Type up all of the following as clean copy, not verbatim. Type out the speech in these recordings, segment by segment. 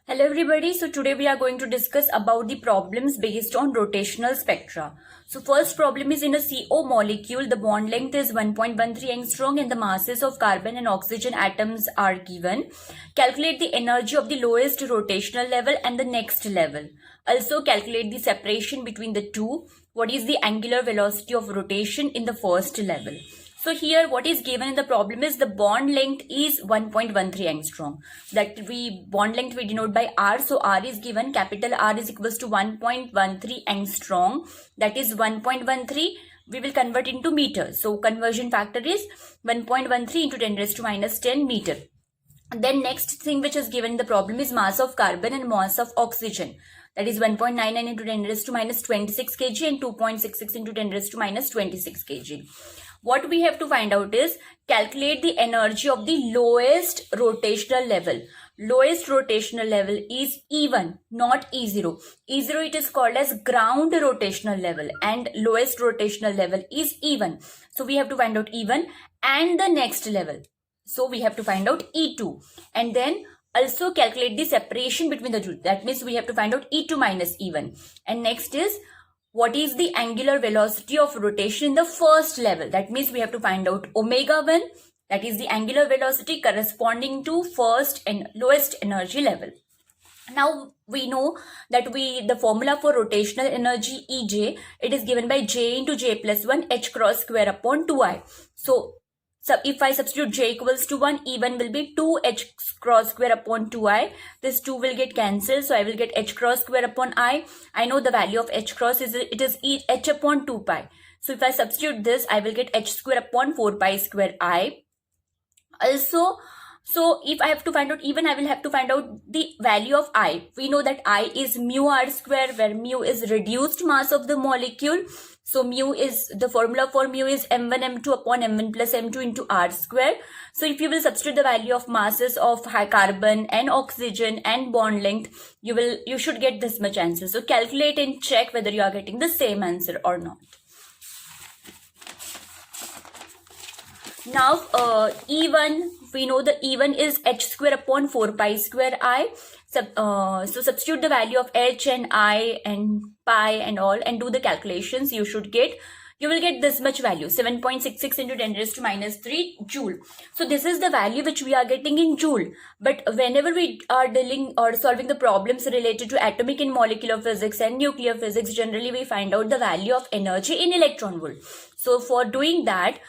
Hello everybody. So today we are going to discuss about the problems based on rotational spectra. So first problem is in a CO molecule, the bond length is 1.13 angstrom and the masses of carbon and oxygen atoms are given. Calculate the energy of the lowest rotational level and the next level. Also calculate the separation between the two. What is the angular velocity of rotation in the first level? So here what is given in the problem is the bond length is 1.13 angstrom. That bond length we denote by R. So R is given, capital R is equals to 1.13 angstrom. That is 1.13. We will convert into meters. So conversion factor is 1.13 into 10 raised to minus 10 meter. Then next thing which is given in the problem is mass of carbon and mass of oxygen. That is 1.99 into 10 raised to minus 26 kg and 2.66 into 10 raised to minus 26 kg. What we have to find out is calculate the energy of the lowest rotational level. Lowest rotational level is E1, not E0. E0 it is called as ground rotational level and lowest rotational level is E1. So we have to find out E1 and the next level. So we have to find out E2 and then also calculate the separation between the two. That means we have to find out E2 minus E1. And next is what is the angular velocity of rotation in the first level. That means we have to find out omega 1. That is the angular velocity corresponding to first and lowest energy level. Now we know that the formula for rotational energy EJ, it is given by J into J plus 1 H cross square upon 2I. So if I substitute J equals to 1, E1 will be 2H cross square upon 2I. This 2 will get cancelled. So I will get H cross square upon I. I know the value of H cross is H upon 2 pi. So if I substitute this, I will get H square upon 4 pi square I. Also, so if I have to find out even, I will have to find out the value of I. We know that I is mu R square, where mu is reduced mass of the molecule. So mu is, the formula for mu is m1 m2 upon m1 plus m2 into R square. So if you will substitute the value of masses of high carbon and oxygen and bond length, you should get this much answer. So calculate and check whether you are getting the same answer or not. Now E1, we know the E1 is H square upon 4 pi square I. So substitute the value of H and I and pi and all and do the calculations. You will get this much value, 7.66 into 10 raised to minus 3 joule. So this is the value which we are getting in joule. But whenever we are dealing or solving the problems related to atomic and molecular physics and nuclear physics, generally we find out the value of energy in electron volt. So for doing that,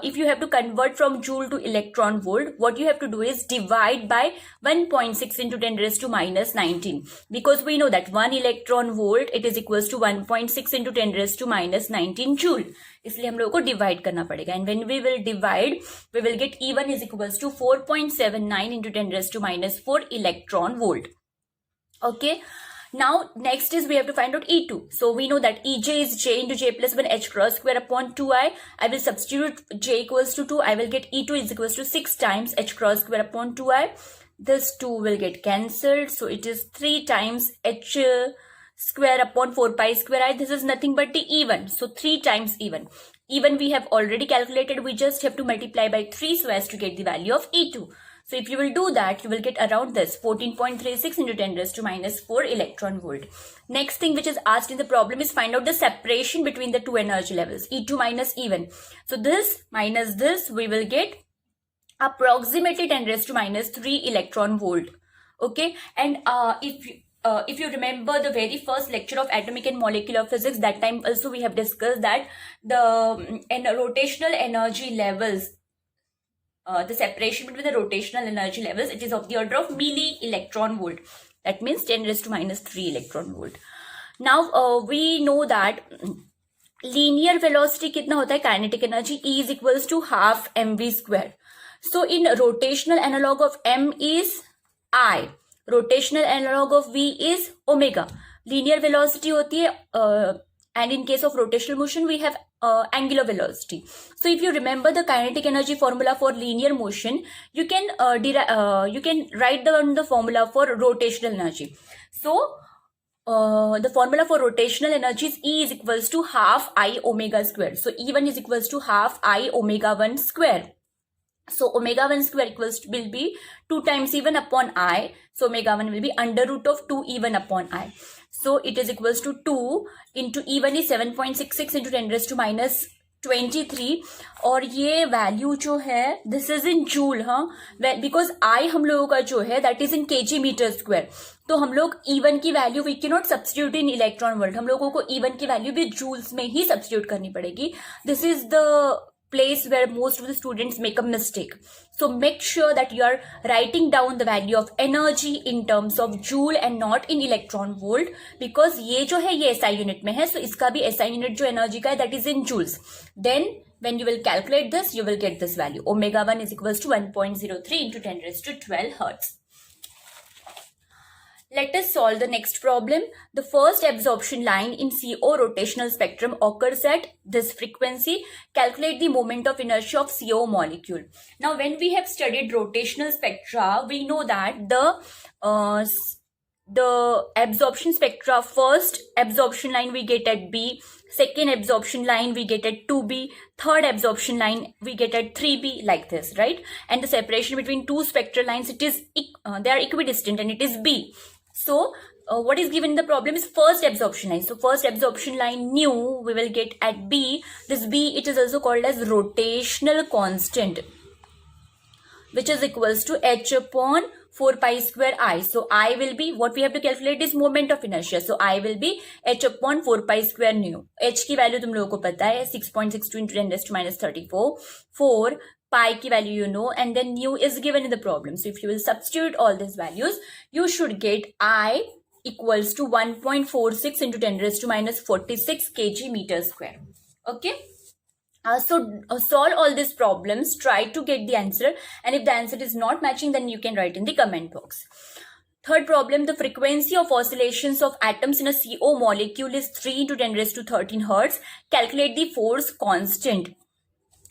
if you have to convert from joule to electron volt, what you have to do is divide by 1.6 into 10 raised to minus 19. Because we know that 1 electron volt, it is equals to 1.6 into 10 raised to minus 19 joule. इसलिए हम लोगों को divide करना पड़ेगा. And when we will divide, we will get E1 is equals to 4.79 into 10 raised to minus 4 electron volt. Okay. Now, next is we have to find out E2. So, we know that EJ is J into J plus 1 H cross square upon 2I. I will substitute J equals to 2. I will get E2 is equals to 6 times H cross square upon 2I. This 2 will get cancelled. So, it is 3 times H square upon 4 pi square I. This is nothing but the E1. So, 3 times E1. E1 we have already calculated. We just have to multiply by 3 so as to get the value of E2. So if you will do that, you will get around this 14.36 into 10 raised to minus 4 electron volt. Next thing which is asked in the problem is find out the separation between the two energy levels, E2 minus E1. So this minus this, we will get approximately 10 raised to minus 3 electron volt. Okay, and if you remember the very first lecture of atomic and molecular physics, that time also we have discussed that the rotational energy levels, the separation between the rotational energy levels, it is of the order of milli electron volt. That means 10 raised to minus 3 electron volt. Now we know that linear velocity कितना होता है, kinetic energy E is equals to half mv square. So in rotational analog of m is I, rotational analog of v is omega. Linear velocity होती है and in case of rotational motion we have angular velocity. So if you remember the kinetic energy formula for linear motion, you can write down the formula for rotational energy. So the formula for rotational energy is E is equals to half I omega square. So E1 is equals to half I omega 1 square. So omega 1 square will be 2 times E1 upon I. So omega 1 will be under root of 2 E1 upon I. So it is equals to 2 into E1 is 7.66 into 10 raised to minus 23. और ये value जो है this is in joule, हाँ, because I हम लोगों का जो है that is in KG metre square. तो हम लोग E1 की value we can not substitute in electron volt, हम लोगों को E1 की वैल्यू भी जूल्स में ही सब्स्टिट्यूट करनी पड़ेगी. This is the place where most of the students make a mistake. So make sure that you are writing down the value of energy in terms of joule and not in electron volt, because ये जो है ये SI unit में है, so इसका भी SI unit जो energy का है that is in joules. Then when you will calculate this, you will get this value. Omega 1 is equals to 1.03 into 10 raised to 12 hertz. Let us solve the next problem. The first absorption line in CO rotational spectrum occurs at this frequency. Calculate the moment of inertia of CO molecule. Now, when we have studied rotational spectra, we know that the absorption spectra, first absorption line we get at B, second absorption line we get at 2B, third absorption line we get at 3B, like this, right? And the separation between two spectral lines, it is they are equidistant and it is B. So what is given in the problem is first absorption line. So first absorption line nu we will get at B. This B, it is also called as rotational constant, which is equals to h upon 4 pi square I. So I will be, what we have to calculate is moment of inertia. So I will be h upon 4 pi square nu. H की value तुम लोगों को पता है 6.62 into 10 raised to minus 34. 4 pi की value you know, and then nu is given in the problem. So if you will substitute all these values, you should get I equals to 1.46 into 10 raised to minus 46 kg meter square. Okay. So solve all these problems, try to get the answer, and if the answer is not matching, then you can write in the comment box. Third problem, the frequency of oscillations of atoms in a CO molecule is 3 into 10 raised to 13 hertz. Calculate the force constant.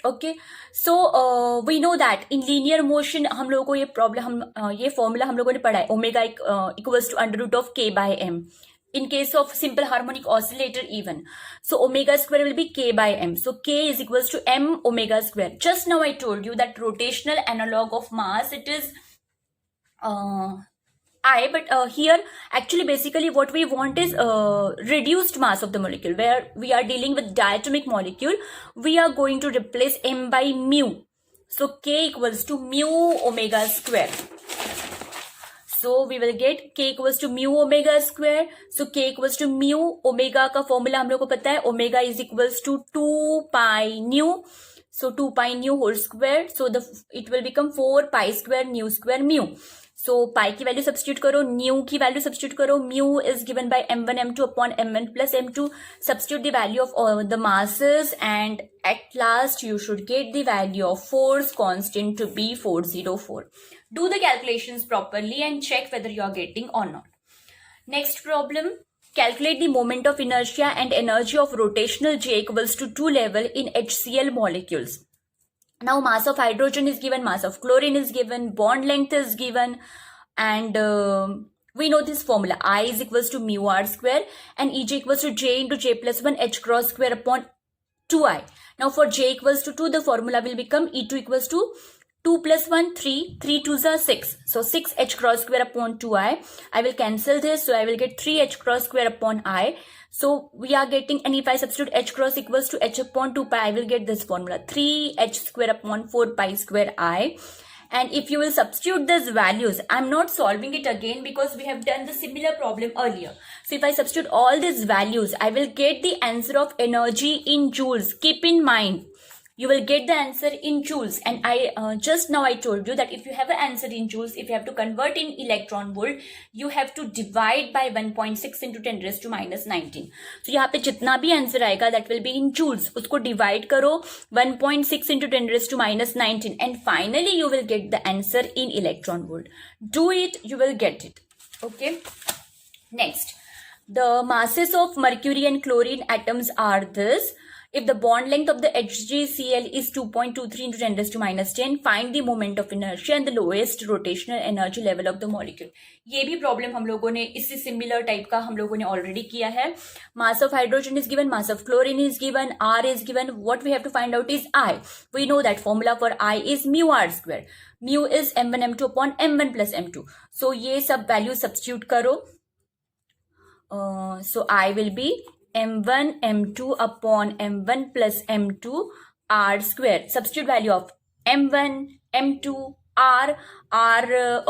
Okay, so we know that in linear motion हम लोगों को ये problem ये formula हम लोगों ने पढ़ा है, omega equals to under root of k by m. In case of simple harmonic oscillator even, so omega square will be k by m. So k is equals to m omega square. Just now I told you that rotational analog of mass, it is I, but here actually basically what we want is reduced mass of the molecule. Where we are dealing with diatomic molecule, we are going to replace m by mu. So k equals to mu omega square. So we will get k equals to mu omega square. So k equals to mu omega का formula हम लोग को पता है, omega is equals to 2 pi nu. So 2 pi nu whole square. So it will become 4 pi square nu square mu. So pi की value substitute करो, new की value substitute करो, mu is given by m1 m2 upon m1 plus m2. Substitute the value of the masses and at last you should get the value of force constant to be 404. Do the calculations properly and check whether you are getting or not. Next problem, calculate the moment of inertia and energy of rotational J equals to 2 level in HCl molecules. Now mass of hydrogen is given, mass of chlorine is given, bond length is given, and we know this formula. I is equals to mu r square and Ej equals to J into J plus 1 h cross square upon 2I. Now for J equals to 2, the formula will become E2 equals to 2 plus 1, 3, 3 2s are 6. So 6 h cross square upon 2I. I will cancel this, so I will get 3 h cross square upon I. So we are getting, and if I substitute h cross equals to h upon 2 pi, I will get this formula 3 h square upon 4 pi square I. And if you will substitute these values, I'm not solving it again because we have done the similar problem earlier. So if I substitute all these values, I will get the answer of energy in joules. Keep in mind, you will get the answer in joules. And I just now I told you that if you have an answer in joules, if you have to convert in electron volt, you have to divide by 1.6 into 10 raised to minus 19. So यहाँ पे जितना भी answer आएगा that will be in joules. उसको divide करो 1.6 into 10 raised to minus 19, and finally you will get the answer in electron volt. Do it, you will get it. Okay. Next, the masses of mercury and chlorine atoms are this. If the bond length of the HgCl is 2.23 into 10 raised to minus 10, find the moment of inertia and the lowest rotational energy level of the molecule. ये भी problem हम लोगों ने इससे similar type का हम लोगों ने ऑलरेडी किया है. Mass of hydrogen is given, mass of chlorine is given, R is given. What we have to find out is I. We know that formula for I is mu R square. Mu is m1 m2 upon m1 plus m2. So ये सब value substitute करो. So I will be m1 m2 upon m1 plus m2 r square. Substitute value of m1 m2 r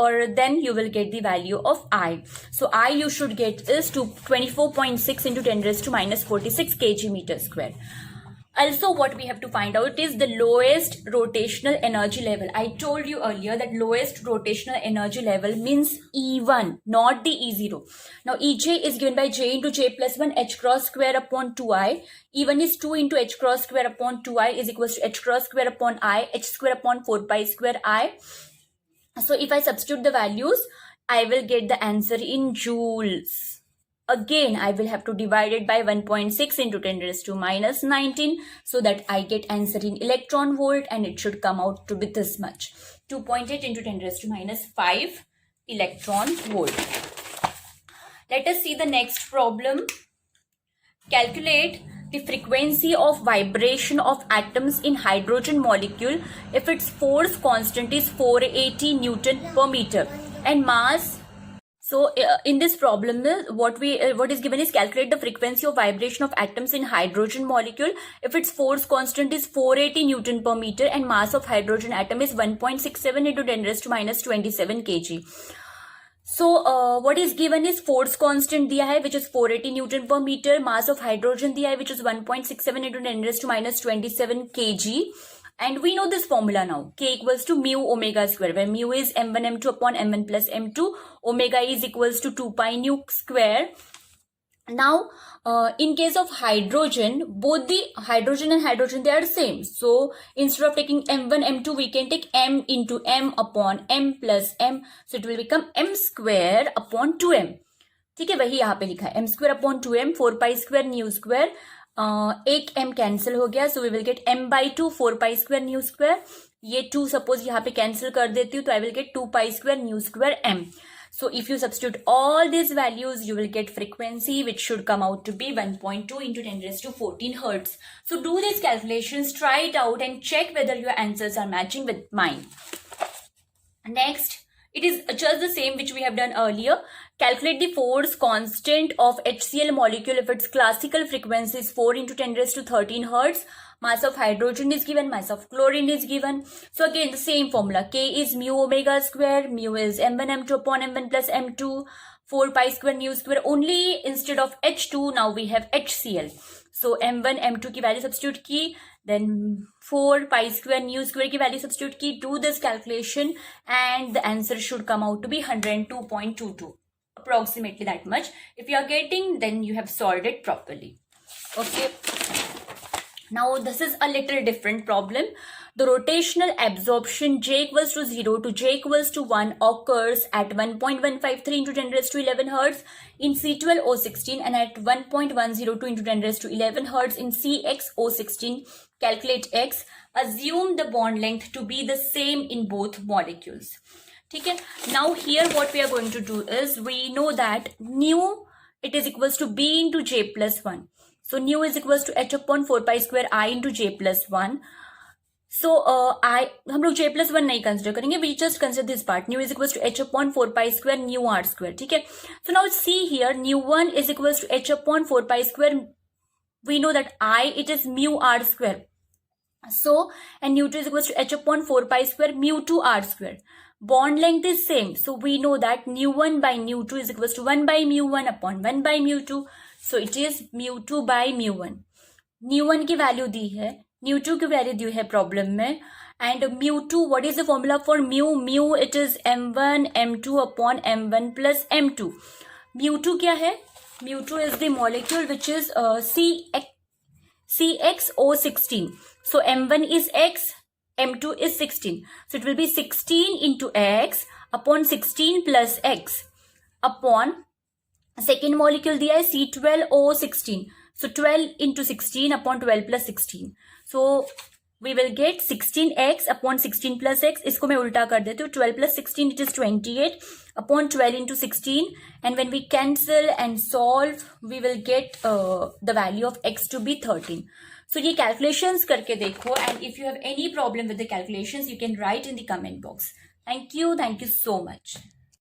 or then you will get the value of I. So I you should get is to 24.6 into 10 raised to minus 46 kg meter square. Also, what we have to find out is the lowest rotational energy level. I told you earlier that lowest rotational energy level means E1, not the E0. Now, EJ is given by J into J plus 1 H cross square upon 2I. E1 is 2 into H cross square upon 2I is equals to H cross square upon I, H square upon 4 pi square I. So, if I substitute the values, I will get the answer in joules. Again, I will have to divide it by 1.6 into 10 raised to minus 19 so that I get answer in electron volt and it should come out to be this much. 2.8 into 10 raised to minus 5 electron volt. Let us see the next problem. Calculate the frequency of vibration of atoms in hydrogen molecule if its force constant is 480 Newton per meter and mass. So in this problem, what is given is calculate the frequency of vibration of atoms in hydrogen molecule if its force constant is 480 Newton per meter and mass of hydrogen atom is 1.67 into 10 raised to minus 27 kg. So what is given is force constant दिया है which is 480 Newton per meter, mass of hydrogen दिया है which is 1.67 into 10 raised to minus 27 kg. And we know this formula now. K equals to mu omega square, where mu is m1 m2 upon m1 plus m2. Omega is equals to 2 pi nu square. Now, in case of hydrogen, both the hydrogen and hydrogen, they are same. So, instead of taking m1, m2, we can take m into m upon m plus m. So, it will become m square upon 2m. ठीक है, वही यहाँ पे लिखा है m square upon 2m, 4 pi square nu square. एक m cancel हो गया, so we will get m by 2 4 pi square nu square. ये 2 सपोज यहाँ पे कैंसिल कर देती हूँ तो I will get 2 pi square nu square m. So if you substitute all these values, you will get frequency which should come out to be 1.2 into 10 raised to 14 hertz. So do these calculations, try it out and check whether your answers are matching with mine. Next, it is just the same which we have done earlier. Calculate the force constant of HCl molecule if its classical frequency is 4 into 10 raised to 13 hertz. Mass of hydrogen is given, mass of chlorine is given. So again the same formula. K is mu omega square, mu is m1 m2 upon m1 plus m2, 4 pi square nu square. Only instead of H2 now we have HCl. So m1 m2 की value substitute की, then 4 pi square nu square की value substitute की. Do this calculation and the answer should come out to be 102.22. Approximately that much. If you are getting, then you have solved it properly. Okay. Now this is a little different problem. The rotational absorption J equals to 0 to J equals to 1 occurs at 1.153 into 10 raised to 11 hertz in C12O16 and at 1.102 into 10 raised to 11 hertz in CXO16. Calculate X. Assume the bond length to be the same in both molecules. ठीक है. Now here what we are going to do is we know that nu it is equals to B into J plus 1. So nu is equals to H upon 4 pi square I into J plus 1. So हम लोग J plus 1 नहीं consider करेंगे. We just consider this part. Nu is equals to H upon 4 pi square nu R square. ठीक है. So now see here nu1 is equals to H upon 4 pi square. We know that I it is mu R square. So and nu2 is equals to H upon 4 pi square mu2 R square. Bond length is same. So we know that nu1 by nu2 is equals to 1 by mu1 upon 1 by mu2. So it is mu2 by mu1. nu1 की value दी है, nu2 की value दी है problem में. And mu2, what is the formula for mu? Mu it is m1 m2 upon m1 plus m2. mu2 क्या है? mu2 is the molecule which is CXO16. So m1 is x, m2 is 16. So it will be 16 into x upon 16 plus x upon second molecule दिया है C12O16. So 12 into 16 upon 12 plus 16. So we will get 16x upon 16 plus x. इसको मैं उल्टा कर देती हूँ. 12 plus 16 it is 28 upon 12 into 16. And when we cancel and solve, we will get the value of x to be 13. So ये calculations करके देखो. And if you have any problem with the calculations, you can write in the comment box. Thank you so much.